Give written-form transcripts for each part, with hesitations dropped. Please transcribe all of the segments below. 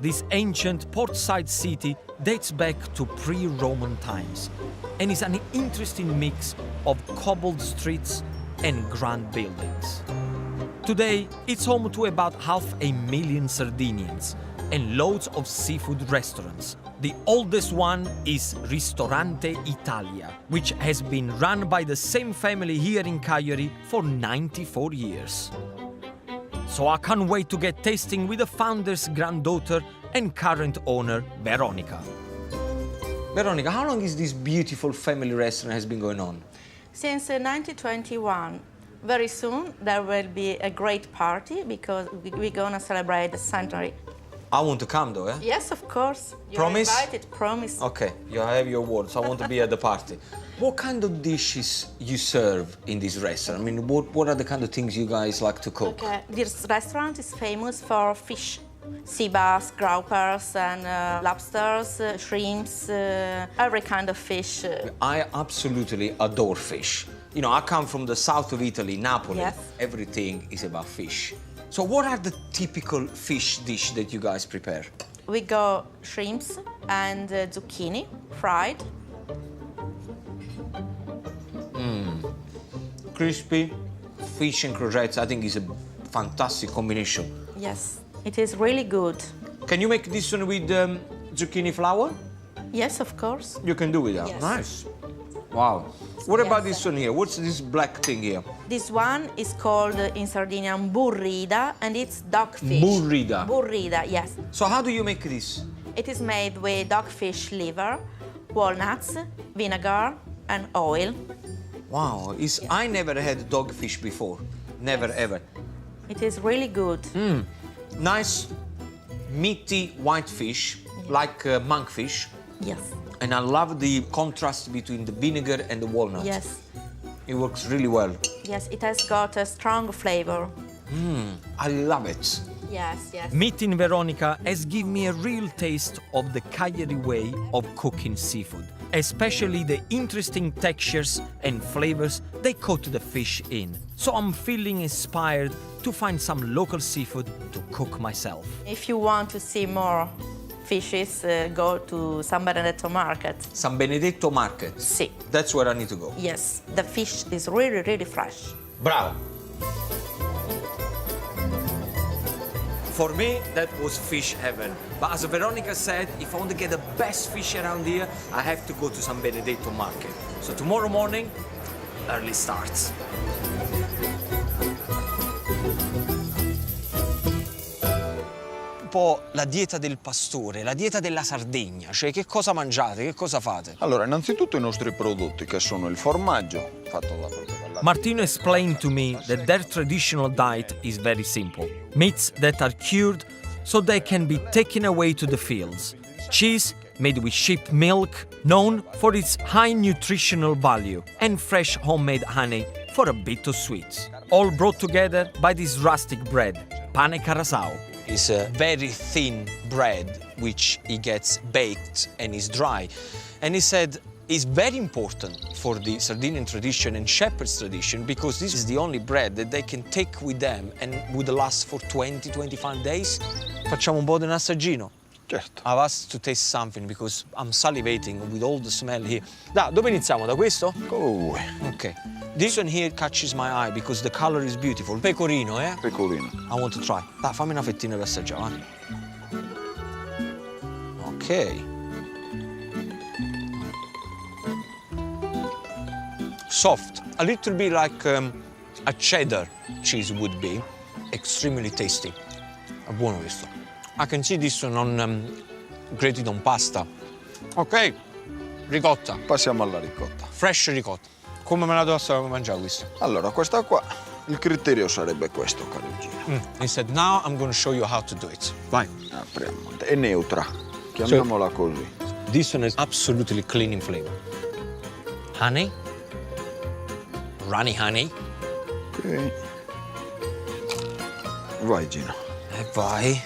this ancient portside city dates back to pre-Roman times and is an interesting mix of cobbled streets and grand buildings. Today, it's home to about 500,000 Sardinians and loads of seafood restaurants. The oldest one is Ristorante Italia, which has been run by the same family here in Cagliari for 94 years. So I can't wait to get tasting with the founder's granddaughter and current owner, Veronica. Veronica, how long is this beautiful family restaurant has been going on? Since 1921. Very soon there will be a great party because we're gonna celebrate the centenary. I want to come though, eh? Yes, of course. You're Promise? invited, promise. Okay, you have your word, so I want to be at the party. What kind of dishes you serve in this restaurant? I mean, what are the kind of things you guys like to cook? Okay. This restaurant is famous for fish. Sea bass, groupers, and lobsters, shrimps, every kind of fish. I absolutely adore fish. You know, I come from the south of Italy, Napoli. Yes. Everything is about fish. So what are the typical fish dish that you guys prepare? We go shrimps and zucchini, fried. Crispy fish and croquettes, I think is a fantastic combination. Yes, it is really good. Can you make this one with zucchini flour? Yes, of course. You can do it, that. Yes. Nice. Wow. What about Yes. this one here? What's this black thing here? This one is called in Sardinian burida, and it's dogfish. Burida. Burida, yes. So how do you make this? It is made with dogfish liver, walnuts, vinegar, and oil. Wow, I never had dogfish before. Never, ever. It is really good. Nice, meaty white fish, like monkfish. Yes. And I love the contrast between the vinegar and the walnut. Yes. It works really well. Yes, it has got a strong flavor. I love it. Yes, yes. Meeting Veronica has given me a real taste of the Cagliari way of cooking seafood, especially the interesting textures and flavors they coat the fish in. So I'm feeling inspired to find some local seafood to cook myself. If you want to see more fishes, go to San Benedetto Market. San Benedetto Market. Sì. That's where I need to go. Yes, the fish is really, really fresh. Bravo. For me, that was fish heaven. But as Veronica said, if I want to get the best fish around here, I have to go to San Benedetto Market. So tomorrow morning, early starts. Un po' la dieta del pastore, la dieta della Sardegna, cioè che cosa mangiate, che cosa fate? Allora, innanzitutto i nostri prodotti, che sono il formaggio, fatto dalla Martino explained to me that their traditional diet is very simple. Meats that are cured so they can be taken away to the fields. Cheese made with sheep milk, known for its high nutritional value, and fresh homemade honey for a bit of sweet. All brought together by this rustic bread, pane carasau. It's a very thin bread which he gets baked and is dry. And he said it's very important for the Sardinian tradition and shepherd's tradition because this is the only bread that they can take with them and would last for 20-25 days. Facciamo un po' di un assaggino. Certo. I've asked to taste something because I'm salivating with all the smell here. Dove iniziamo? Da questo? Oh, Okay. This one here catches my eye because the color is beautiful. Pecorino, eh? pecorino. I want to try. Dai, fammi una fettina per assaggiare. Ok. Soft. A little bit like a cheddar cheese would be. Extremely tasty. È buono questo. I can see this one on grated on pasta. Ok. Ricotta. Passiamo alla ricotta. Fresh ricotta. Come me la devo mangiare questa? Allora, questa qua, il criterio sarebbe questo, caro Gino. He said, now I'm going to show you how to do it. Vai. Apriamo. È neutra, chiamiamola così. This one is absolutely clean in flavor. Honey. Runny honey. Ok. Vai, Gino. E vai.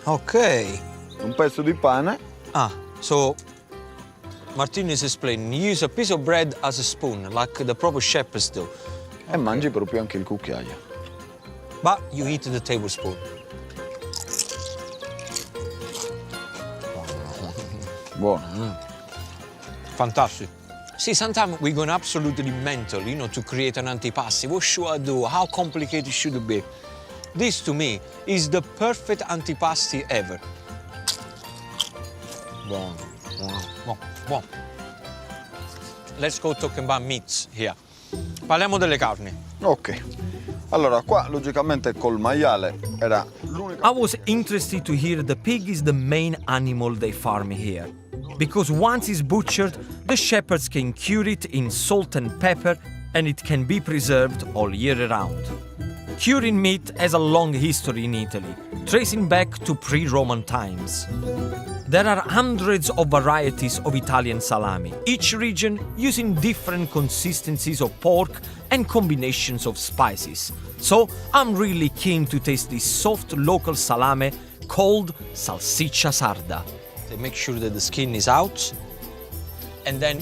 Ok. Un pezzo di pane. So Martino is explaining, you use a piece of bread as a spoon, like the proper shepherds do. E mangi proprio anche il cucchiaio. But you eat the tablespoon. Buono. Fantastic. See, sometimes we're going absolutely mental, you know, to create an antipasti. What should I do? How complicated should it be? This, to me, is the perfect antipasti ever. Buono, buono, buono, buono. Let's go talking about meats here. Parliamo delle carni. Ok. Allora, qua logicamente col maiale era l'unica... I was interested to hear the pig is the main animal they farm here. Because once it's butchered, the shepherds can cure it in salt and pepper and it can be preserved all year round. Curing meat has a long history in Italy, tracing back to pre-Roman times. There are hundreds of varieties of Italian salami, each region using different consistencies of pork and combinations of spices. So I'm really keen to taste this soft local salame called salsiccia sarda. They make sure that the skin is out, and then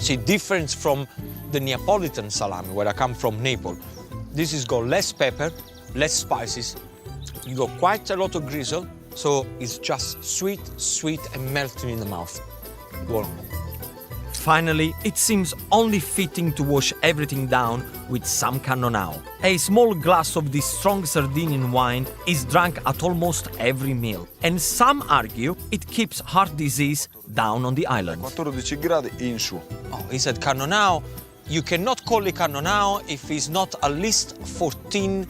See, different from the Neapolitan salami, where I come from, Naples. This has got less pepper, less spices. You got quite a lot of grizzle, so it's just sweet, sweet, and melting in the mouth. Buono. Finally, it seems only fitting to wash everything down with some cannonau. A small glass of this strong Sardinian wine is drunk at almost every meal, and some argue it keeps heart disease down on the island. 14 gradi in su. Oh, he said cannonau. You cannot call it cannonau if it's not at least 14%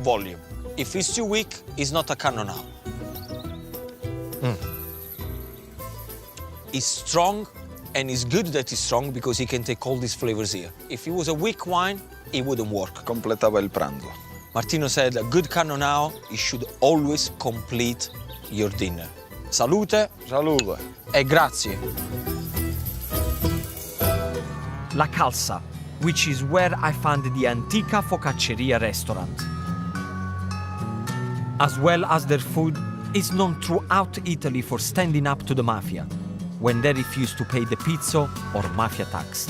volume. If it's too weak, it's not a cannonau. It's strong, and it's good that it's strong because he can take all these flavors here. If it was a weak wine, it wouldn't work. Completava il pranzo. Martino said a good cannonau, it should always complete your dinner. Salute Salute. e grazie. La Calza, which is where I found the Antica Focacceria restaurant. As well as their food, is known throughout Italy for standing up to the mafia when they refuse to pay the pizzo or mafia tax.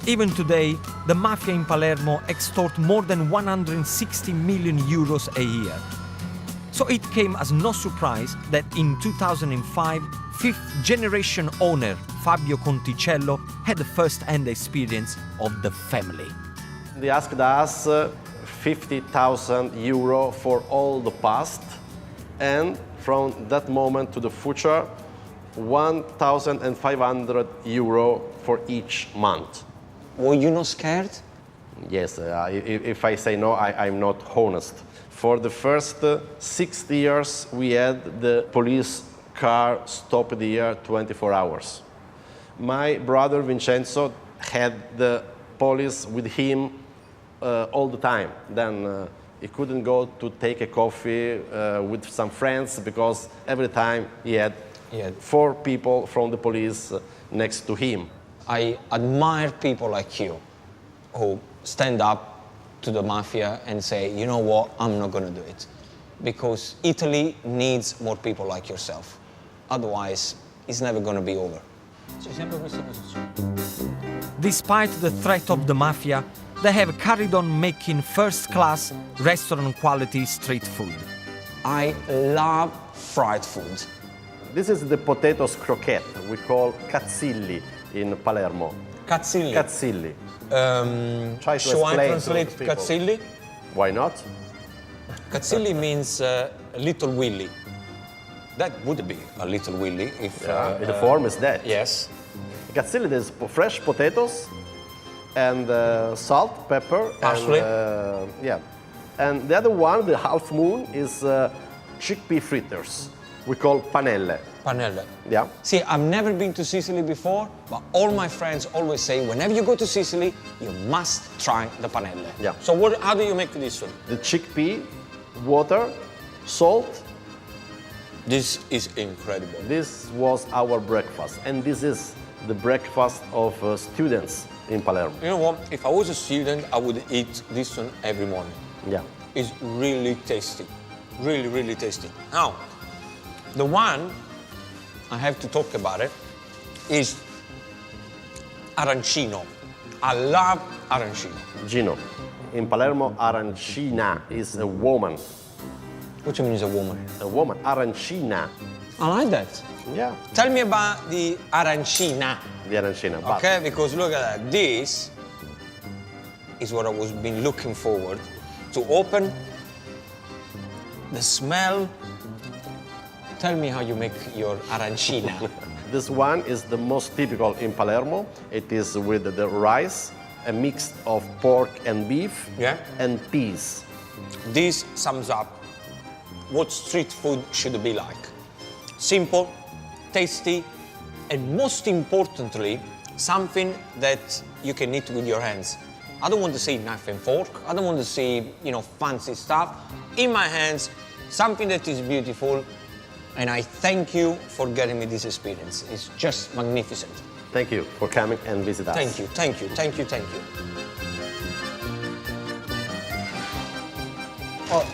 Even today, the mafia in Palermo extort more than 160 million euros a year. So it came as no surprise that in 2005, fifth-generation owner Fabio Conticello had the first-hand experience of the family. They asked us 50,000 euro for all the past, and from that moment to the future, 1,500 euro for each month. Were you not scared? Yes, if I say no, I'm not honest. For the first 6 years, we had the police car stopped here 24 hours. My brother Vincenzo had the police with him all the time. Then he couldn't go to take a coffee with some friends because every time he had 4 people from the police next to him. I admire people like you who stand up to the mafia and say, you know what, I'm not going to do it. Because Italy needs more people like yourself. Otherwise, it's never going to be over. Despite the threat of the mafia, they have carried on making first-class, restaurant-quality street food. I love fried food. This is the potatoes croquette we call cazzilli in Palermo. Cazzilli. Cazzilli. Try to Shall I explain translate to the people. cazzilli? Why not? Cazzilli means little willy. That would be a little willy if... The form is that. Yes. Cazzilli is fresh potatoes and salt, pepper, Parsley. and yeah. And the other one, the half moon, is chickpea fritters. We call panelle. Panelle. Yeah. See, I've never been to Sicily before, but all my friends always say, whenever you go to Sicily, you must try the panelle. Yeah. So how do you make this one? The chickpea, water, salt. This is incredible. This was our breakfast, and this is the breakfast of students in Palermo. You know what? If I was a student, I would eat this one every morning. Yeah. It's really tasty. Really, really tasty. Now, the one I have to talk about it is arancino. I love arancino. Gino. In Palermo, arancina is a woman. What do you mean is a woman? A woman, arancina. I like that. Yeah, Tell me about the arancina, the arancina. But okay? Because look at that. This is what I was been looking forward to open. The smell. Tell me how you make your arancina. this one is the most typical in Palermo. It is with the rice, a mix of pork and beef, Yeah. and peas. This sums up what street food should be like. Simple, tasty, and most importantly, something that you can eat with your hands. I don't want to see knife and fork. I don't want to see, fancy stuff. In my hands, something that is beautiful, and I thank you for getting me this experience. It's just magnificent. Thank you for coming and visit us. Thank you, thank you, thank you, thank you. Oh,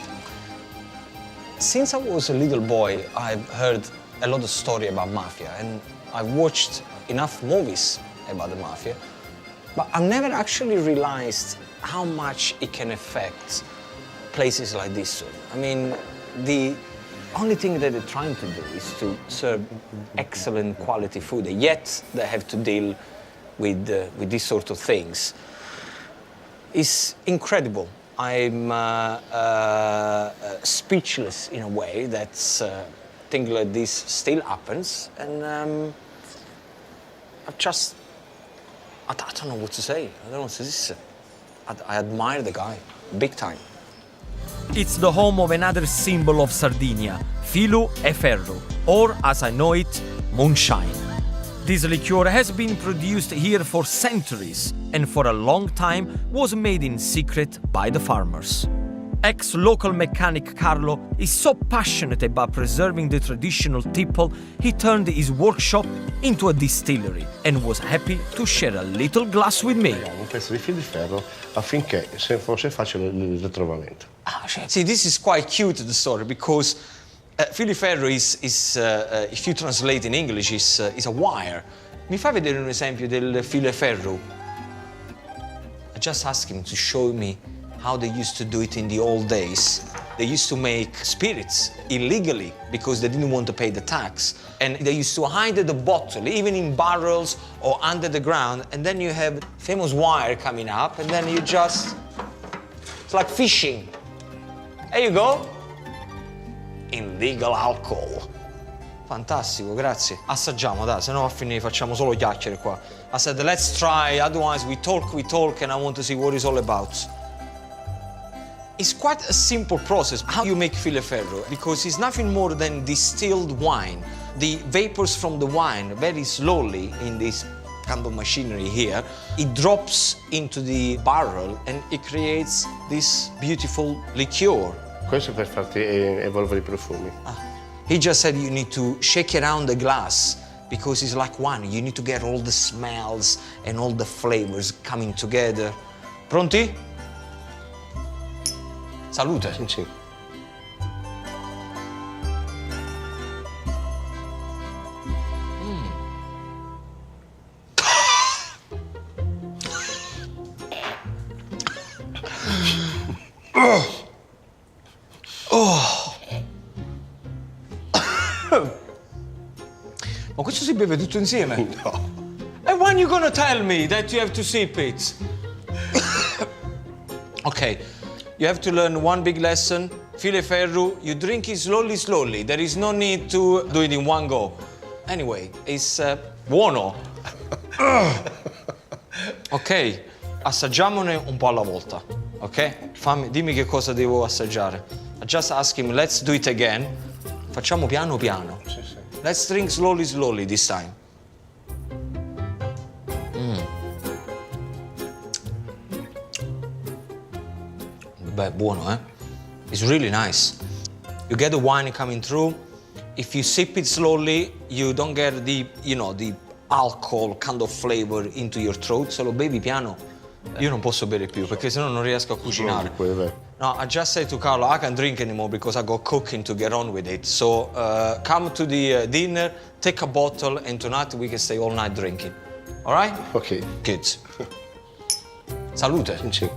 since I was a little boy, I've heard a lot of story about mafia, and I've watched enough movies about the mafia, but I've never actually realized how much it can affect places like this. I mean, the only thing that they're trying to do is to serve excellent quality food, and yet they have to deal with these sort of things. It's incredible. I'm speechless in a way that things like this still happens, and I don't know what to say. I don't know what to say. I admire the guy, big time. It's the home of another symbol of Sardinia, fil'e e ferru, or as I know it, moonshine. This liqueur has been produced here for centuries and for a long time was made in secret by the farmers. Ex-local mechanic Carlo is so passionate about preserving the traditional tipple, he turned his workshop into a distillery and was happy to share a little glass with me. Un pezzo di fil di ferro affinché se fosse facile il ritrovamento. See, this is quite cute, the story, because fil'e ferro is if you translate in English, is a wire. Mi fai vedere un esempio del fil'e ferro? I just asked him to show me how they used to do it in the old days. They used to make spirits illegally because they didn't want to pay the tax. And they used to hide the bottle, even in barrels or under the ground. And then you have famous wire coming up, and then you just, it's like fishing. There you go. Illegal alcohol. Fantastico, grazie. Assaggiamo, dai, se no a fine facciamo solo chiacchiere qua. I said, let's try, otherwise we talk, and I want to see what it's all about. It's quite a simple process, how you make fil'e ferro, because it's nothing more than distilled wine. The vapors from the wine, very slowly in this kind of machinery here, it drops into the barrel and it creates this beautiful liqueur. Questo è per farti evolvere i profumi. He just said you need to shake around the glass because it's like wine. You need to get all the smells and all the flavors coming together. Pronti? Salute. Sì, sì. Ma questo si beve tutto insieme? No. And when you gonna tell me that you have to sip it? Okay, you have to learn one big lesson. Fil'e ferro, you drink it slowly, slowly. There is no need to do it in one go. Anyway, it's buono. Ok, assaggiamone un po' alla volta. Ok? Dimmi che cosa devo assaggiare. I just ask him, let's do it again. Facciamo piano piano. Sì, sì. Let's drink slowly, slowly this time. Beh, buono, eh? It's really nice. You get the wine coming through. If you sip it slowly, you don't get the, the alcohol kind of flavor into your throat. Se lo bevi piano, io non posso bere più perché sennò non riesco a cucinare. No, I just said to Carlo, I can't drink anymore because I got cooking to get on with it. So come to the dinner, take a bottle, and tonight we can stay all night drinking. All right? Ok. Good. Salute. Sì, sì.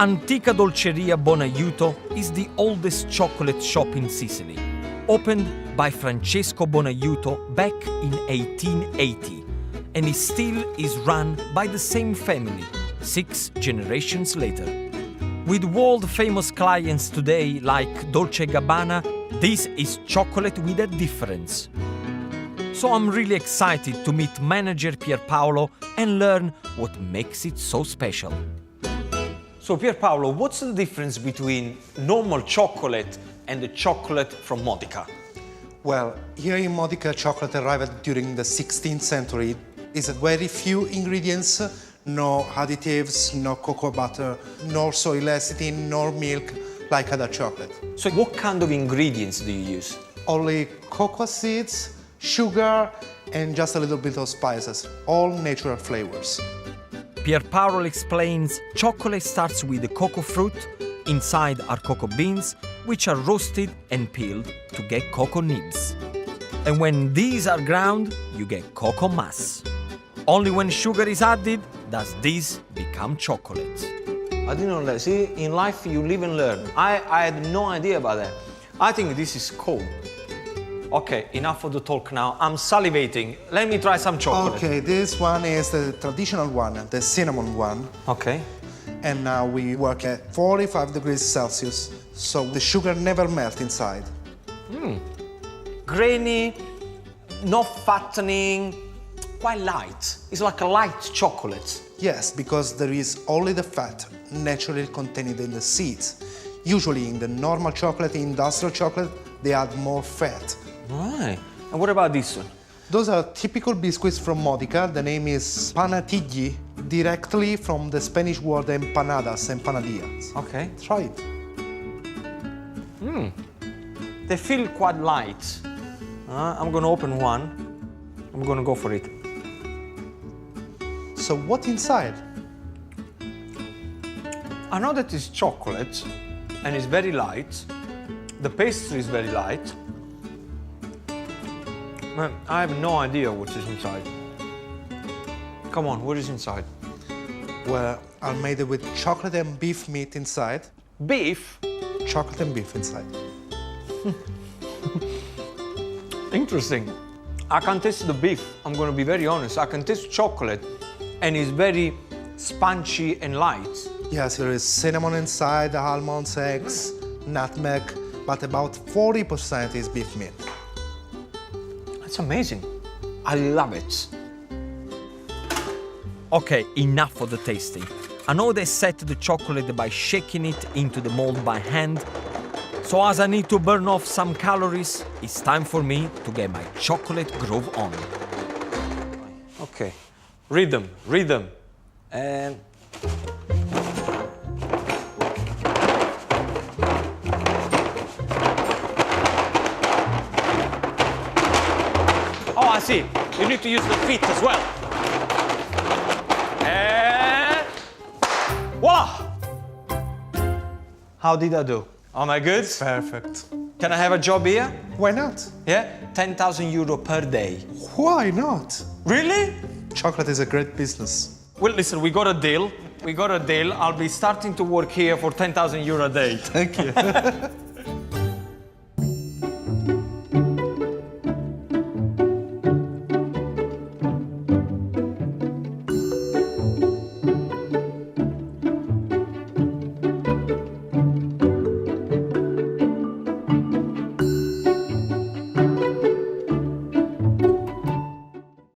Antica Dolceria Bonaiuto is the oldest chocolate shop in Sicily, opened by Francesco Bonaiuto back in 1880, and it still is run by the same family 6 generations later. With world-famous clients today like Dolce & Gabbana, this is chocolate with a difference. So I'm really excited to meet manager Pierpaolo and learn what makes it so special. So Pierpaolo, what's the difference between normal chocolate and the chocolate from Modica? Well, here in Modica, chocolate arrived during the 16th century. It's very few ingredients, no additives, no cocoa butter, nor soy lecithin, nor milk, like other chocolate. So what kind of ingredients do you use? Only cocoa seeds, sugar, and just a little bit of spices, all natural flavors. Pierpaolo explains chocolate starts with the cocoa fruit, inside are cocoa beans, which are roasted and peeled to get cocoa nibs. And when these are ground, you get cocoa mass. Only when sugar is added does this become chocolate. I didn't know that. See, in life you live and learn. I had no idea about that. I think this is cool. Okay, enough of the talk now. I'm salivating. Let me try some chocolate. Okay, this one is the traditional one, the cinnamon one. Okay. And now we work at 45 degrees Celsius, so the sugar never melts inside. Grainy, not fattening, quite light. It's like a light chocolate. Yes, because there is only the fat naturally contained in the seeds. Usually in the normal chocolate, industrial chocolate, they add more fat. Right. And what about this one? Those are typical biscuits from Modica. The name is panatigli, directly from the Spanish word empanadas, empanadillas. Okay. Try it. They feel quite light. I'm gonna open one. I'm gonna go for it. So what's inside? I know that it's chocolate and it's very light. The pastry is very light. Man, I have no idea what is inside. Come on, what is inside? Well, are made with chocolate and beef meat inside. Beef? Chocolate and beef inside. Interesting. I can taste the beef, I'm gonna be very honest. I can taste chocolate and it's very spongy and light. Yes, there is cinnamon inside, almonds, eggs, nutmeg, but about 40% is beef meat. That's amazing. I love it. Okay, enough of the tasting. I know they set the chocolate by shaking it into the mold by hand. So as I need to burn off some calories, it's time for me to get my chocolate groove on. Okay, rhythm. And oh, I see. You need to use the feet as well. And voila! How did I do? Am I good? Perfect. Can I have a job here? Why not? Yeah? 10,000 euro per day. Why not? Really? Chocolate is a great business. Well, listen, we got a deal. I'll be starting to work here for 10,000 euro a day. Thank you.